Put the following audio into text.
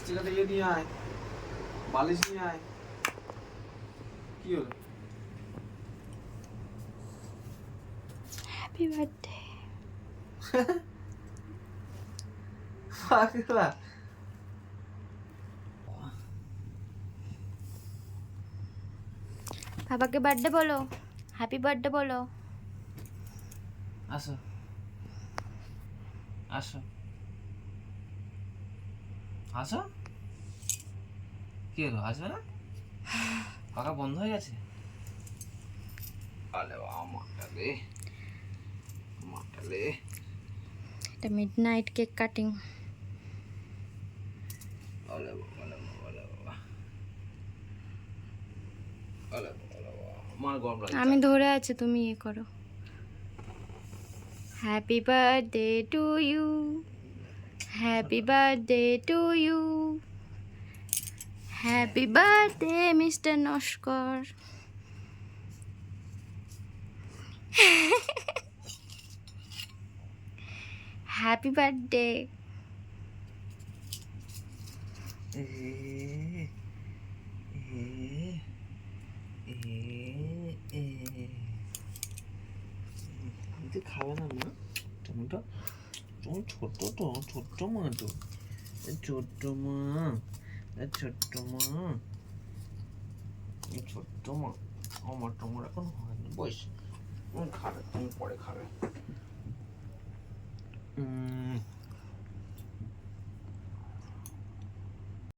থেকে ইয়ে নিয়ে আয়, বালিশ নিয়ে আয়। কি হলো? Happy birthday. পাগলা। বাবাকে বার্থডে বলো, হ্যাপি বার্থডে বলো। আসো আসো আসো। কি হলো, আসবে না? পাখা বন্ধ হয়ে গেছে? আলে বাবা, মাটালে মাটালে। এটা মিডনাইট কেক কাটিং। আলে বাবা, আলে বাবা, আলে বাবা, আলে বাবা, আলে বাবা। আমার গরম লাগছে। আমি ধরে আছি, তুমি ইয়ে করো। Happy birthday to you, happy birthday to you, happy birthday mister Naskar. Happy birthday. এ এ এ এ খাবে না মা? টমেটো তুমি ছোট তো, ছোট্ট মা তো, ছোট্ট মা, ছোট্ট মা, ছোট্ট মা। আমার তোমার এখন হয়নি বয়স, তুমি খাবে, তুমি পরে খাবে।